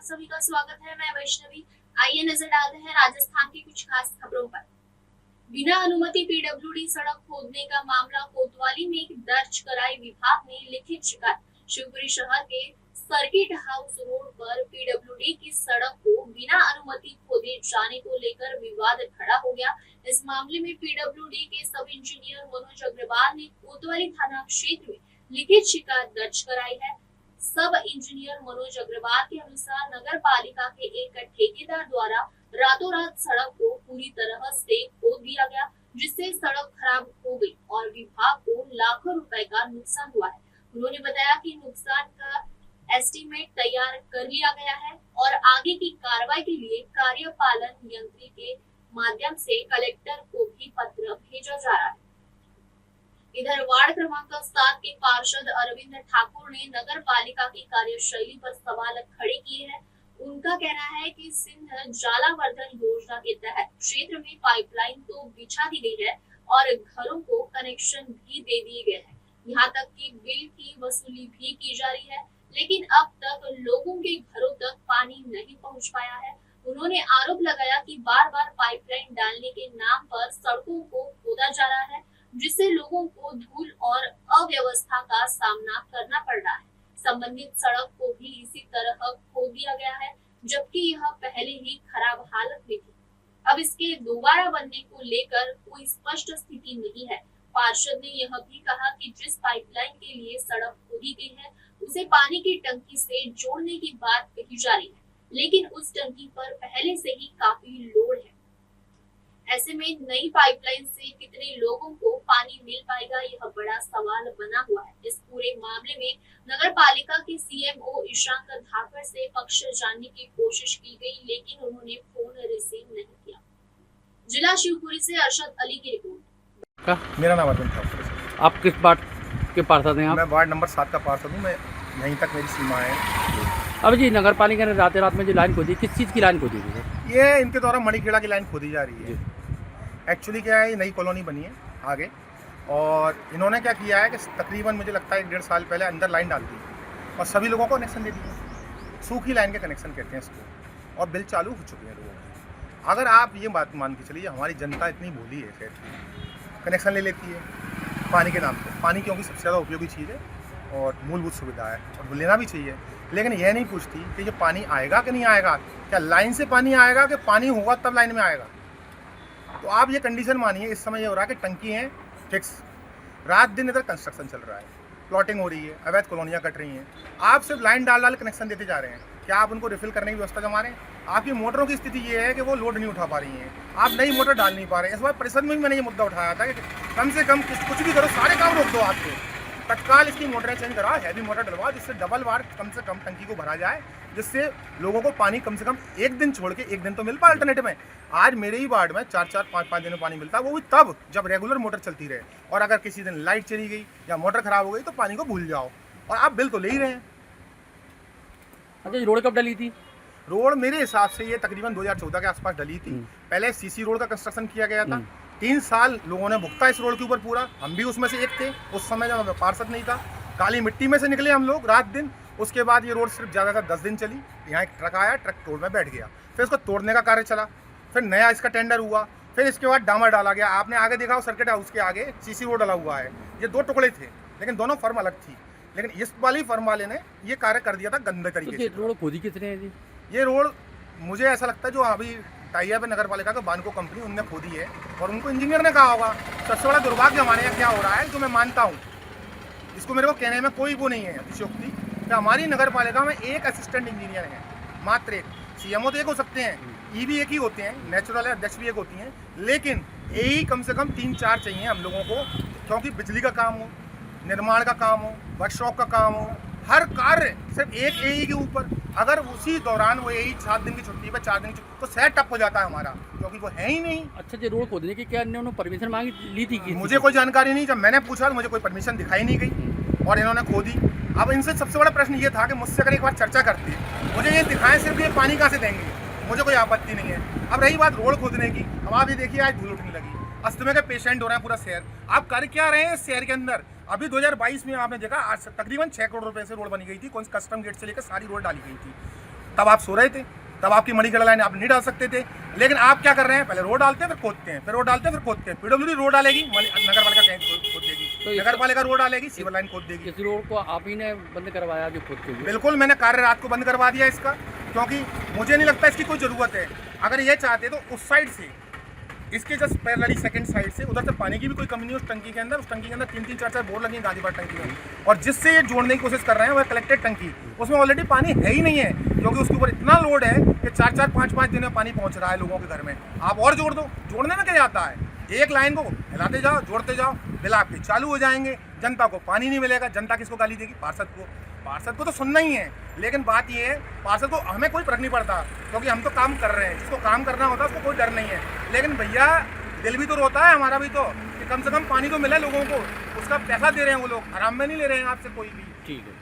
आप सभी का स्वागत है। मैं वैष्णवी। आइए नजर डालते हैं राजस्थान की कुछ खास खबरों पर। बिना अनुमति पीडब्ल्यूडी सड़क खोदने का मामला कोतवाली में दर्ज कराई विभाग ने लिखित शिकायत। शिवपुरी शहर के सर्किट हाउस रोड पर पीडब्ल्यूडी की सड़क को बिना अनुमति खोदे जाने को लेकर विवाद खड़ा हो गया। इस मामले में पीडब्ल्यूडी के सब इंजीनियर मनोज अग्रवाल ने कोतवाली थाना क्षेत्र में लिखित शिकायत दर्ज कराई है। सब इंजीनियर मनोज अग्रवाल के अनुसार नगर पालिका के एक ठेकेदार द्वारा रातों रात सड़क को पूरी तरह से खोद दिया गया, जिससे सड़क खराब हो गई और विभाग को लाखों रुपए का नुकसान हुआ है। उन्होंने बताया कि नुकसान का एस्टीमेट तैयार कर लिया गया है और आगे की कार्रवाई के लिए कार्यपालन यंत्री के माध्यम से कलेक्टर को भी पत्र भेजा जा रहा है। इधर वार्ड क्रमांक 7 के पार्षद अरविंद ठाकुर ने नगर पालिका की कार्यशैली पर सवाल खड़े किए हैं। उनका कहना है कि सिंध जलावर्धन योजना के तहत क्षेत्र में पाइपलाइन तो बिछा दी गई है और घरों को कनेक्शन भी दे दिए गए हैं। यहाँ तक कि बिल की वसूली भी की जा रही है, लेकिन अब तक लोगों के घरों तक पानी नहीं पहुँच पाया है। उन्होंने आरोप लगाया कि बार बार पाइपलाइन डालने के नाम पर सड़कों को खोदा जा रहा है, जिससे लोगों को धूल और अव्यवस्था का सामना करना पड़ रहा है। संबंधित सड़क को भी इसी तरह खोद दिया गया है, जबकि यह पहले ही खराब हालत में थी। अब इसके दोबारा बनने को लेकर कोई स्पष्ट स्थिति नहीं है। पार्षद ने यह भी कहा कि जिस पाइपलाइन के लिए सड़क खोदी गई है, उसे पानी की टंकी से जोड़ने की बात कही जा रही है, लेकिन उस टंकी पर पहले से ही काफी लोड है। ऐसे में नई पाइपलाइन से कितने लोगों को पानी मिल पाएगा, यह बड़ा सवाल बना हुआ है। इस पूरे मामले में नगर पालिका के सीएमओ ईशांक धाकड़ से पक्ष जानने की कोशिश की गई, लेकिन उन्होंने फोन रिसीव नहीं किया। जिला शिवपुरी से अरशद अली की रिपोर्ट। मेरा नाम अरविंद ठाकुर है। आप किस वार्ड के पार्षद हैं? मैं वार्ड नंबर 7 का पार्षद हूँ। मैं यहीं तक मेरी सीमा है। अब जी नगर पालिका ने रात में जो लाइन खोदी, किस चीज़ की लाइन खोदी थी? ये इनके द्वारा मणिखेड़ा की लाइन खोदी जा रही है। एक्चुअली क्या है, नई कॉलोनी बनी है आगे, और इन्होंने क्या किया है कि तकरीबन मुझे लगता है 1.5 साल पहले अंदर लाइन डाल दी और सभी लोगों को कनेक्शन दे दिए। सूखी लाइन के कनेक्शन कहते हैं इसको, और बिल चालू हो चुके हैं लोगों के। अगर आप ये बात मान के चलिए, हमारी जनता इतनी भोली है, खैर कनेक्शन ले लेती है पानी के नाम पर। पानी क्योंकि सबसे ज़्यादा उपयोगी चीज़ है और मूलभूत सुविधा है और लेना भी चाहिए, लेकिन यह नहीं पूछती कि ये पानी आएगा कि नहीं आएगा। क्या लाइन से पानी आएगा कि पानी होगा तब लाइन में आएगा? तो आप ये कंडीशन मानिए, इस समय ये हो रहा है कि टंकी है फिक्स, रात दिन इधर कंस्ट्रक्शन चल रहा है, प्लॉटिंग हो रही है, अवैध कॉलोनियाँ कट रही हैं। आप सिर्फ लाइन डाल कनेक्शन देते जा रहे हैं। क्या आप उनको रिफिल करने की व्यवस्था जमा रहे हैं? आपकी मोटरों की स्थिति ये है कि वो लोड नहीं उठा पा रही हैं, आप नई मोटर डाल नहीं पा रहे हैं। इस बार परिषद में भी मैंने ये मुद्दा उठाया था कि कम से कम कुछ भी करो, सारे काम रोक दो आपके, तत्काल इसकी मोटरें चेंज करा, हैवी मोटर डलवा, जिससे डबल बार कम से कम टंकी को भरा जाए, जिससे लोगों को पानी कम से कम एक दिन छोड़ के एक दिन तो मिल पाए। अल्टरनेटिव में आज मेरे ही वार्ड में 4-4, 5-5 दिन में पानी मिलता है, वो भी तब जब रेगुलर मोटर चलती रहे। और अगर किसी दिन लाइट चली गई या मोटर खराब हो गई तो पानी को भूल जाओ, और आप बिल तो ले ही रहे हैं। अच्छा, ये रोड कब डली थी? रोड मेरे हिसाब से ये तकरीबन 2014 के आसपास डली थी। पहले सीसी रोड का कंस्ट्रक्शन किया गया था। 3 साल लोगों ने भुगता इस रोड के ऊपर पूरा, हम भी उसमें से एक थे उस समय जब मैं पार्षद नहीं था। काली मिट्टी में से निकले हम लोग रात दिन। उसके बाद ये रोड सिर्फ ज़्यादातर 10 दिन चली। यहाँ एक ट्रक आया, ट्रक रोड में बैठ गया, फिर उसको तोड़ने का कार्य चला, फिर नया इसका टेंडर हुआ, फिर इसके बाद डामर डाला गया। आपने आगे देखा हो सर्किट हाउस के आगे सीसी रोड डला हुआ है। ये 2 टुकड़े थे, लेकिन दोनों फर्म अलग थी, लेकिन इस वाली फर्म वाले ने ये कार्य कर दिया था गंदे तरीके से। रोड खोदी किसने है जी? ये रोड मुझे ऐसा लगता है जो अभी टाइप है नगर पालिका का, बानको कंपनी, उनने खोदी है और उनको इंजीनियर ने कहा होगा। सबसे बड़ा दुर्भाग्य हमारे यहाँ क्या हो रहा है, जो मैं मानता हूँ, इसको मेरे को कहने में कोई वो नहीं है अतिशयोक्ति, कि हमारी नगर पालिका में एक असिस्टेंट इंजीनियर है, मात्र एक। सीएमओ तो एक हो सकते हैं, ईबी एक ही होते हैं, नेचुरल है, अध्यक्ष भी एक होती हैं, लेकिन यही कम से कम 3-4 चाहिए हम लोगों को, क्योंकि बिजली का काम हो, निर्माण का काम हो, वर्कशॉप का काम हो, हर कार्य सिर्फ एक एई के ऊपर। अगर उसी दौरान वो एई 7 दिन की छुट्टी पर 4 दिन की, तो शहर टप हो जाता है हमारा, क्योंकि वो है ही नहीं। अच्छा, ये रोड खोदने की क्या इन्होंने परमिशन मांगी ली थी? मुझे कोई जानकारी नहीं। जब मैंने पूछा तो मुझे कोई परमिशन दिखाई नहीं गई और इन्होंने खोदी। अब इनसे सबसे बड़ा प्रश्न ये था कि मुझसे अगर एक बार चर्चा करती है, मुझे ये दिखाएं सिर्फ ये पानी कहाँ से देंगे, मुझे कोई आपत्ति नहीं है। अब रही बात रोड खोदने की, अब आप ये देखिए आज धूल उठने लगी, अस्थमा के पेशेंट हो रहे हैं पूरा शहर। आप कर क्या रहे हैं इस शहर के अंदर? अभी 2022 में आपने देखा आज तकरीबन 6 करोड़ रुपए से रोड बनी गई थी, कौन कस्टम गेट से लेकर सारी रोड डाली गई थी। तब आप सो रहे थे, तब आपकी मणिकर्ण लाइन आप नहीं डाल सकते थे। लेकिन आप क्या कर रहे हैं, पहले रोड डालते हैं फिर खोदते हैं, फिर रोड डालते हैं फिर खोदते हैं। पीडब्ल्यूडी रोड डालेगी, नगर पालिका कहीं खोद देगी, तो नगर पालिका रोड डालेगी, सीवर लाइन खोद देगी। इस रोड को आप ही ने बंद करवाया जो खुद के लिए? बिल्कुल, मैंने कार्य रात को बंद करवा दिया इसका, क्योंकि मुझे नहीं लगता इसकी कोई ज़रूरत है। अगर ये चाहते तो उस साइड से, इसके जस्ट पैरेलली सेकंड साइड से उधर से पानी की भी कोई कमी नहीं है उस टंकी के अंदर। उस टंकी के अंदर 3-3, 4-4 बोर लगी हैं गाजीपुर टंकी में, और जिससे ये जोड़ने की कोशिश कर रहे हैं वह कलेक्टेड टंकी, उसमें ऑलरेडी पानी है ही नहीं है, क्योंकि उसके ऊपर इतना लोड है कि 4-4, 5-5 दिन में पानी पहुंच रहा है लोगों के घर में। आप और जोड़ दो, जोड़ने में क्या जाता है, एक लाइन को हिलाते जाओ, जोड़ते जाओ, बिल आपके चालू हो जाएंगे। जनता को पानी नहीं मिलेगा, जनता किसको गाली देगी? पार्षद को तो सुनना ही है। लेकिन बात ये है, पार्षद को हमें कोई फर्क नहीं पड़ता, क्योंकि हम तो काम कर रहे हैं। जिसको काम करना होता है उसको कोई डर नहीं है। लेकिन भैया दिल भी तो रोता है हमारा भी तो, कि कम से कम पानी तो मिले लोगों को, उसका पैसा दे रहे हैं वो लोग, आराम में नहीं ले रहे हैं आपसे कोई भी। ठीक है।